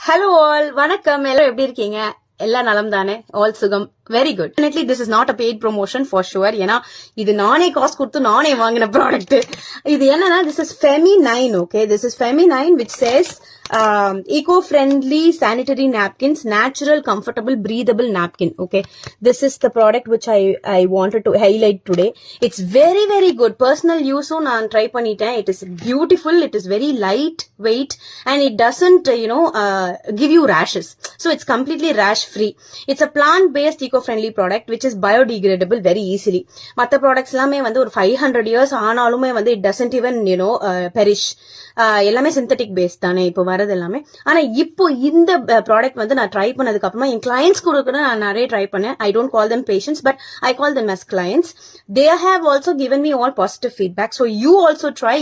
Hello all, வணக்கம். எல்லாரும் எப்படி இருக்கீங்க? எல்லாம் நலம் தானே? ஆல் சுகம். Very good. Definitely this is not a paid promotion for sure. ஏன்னா இது நானே காசு கொடுத்து நானே வாங்கின ப்ராடக்ட். இது என்னன்னா, this is Femi9. Okay, this is Femi9 which says eco-friendly sanitary napkins, natural, comfortable, breathable napkin. Okay, this is the product which I wanted to highlight today. It's very very good. Personal use நான் try பண்ணிட்டேன். It is beautiful. It is very light weight and it doesn't give you rashes. So it's completely rash free. It's a plant based eco-friendly product which is biodegradable very easily. மத்த products எல்லாமே வந்து ஒரு 500 years ஆனாலுமே வந்து it doesn't even perish. எல்லாமே synthetic base தானே இப்போ வரது எல்லாமே. ஆனா இப்போ இந்த ப்ராடக்ட் வந்து நான் ட்ரை பண்ணதுக்கு அப்புறமா என் கிளையன்ஸ் கூட நான் நிறைய ட்ரை பண்ணேன். I don't call them patients but I call them as clients. They have also given me all positive feedback. So you also try.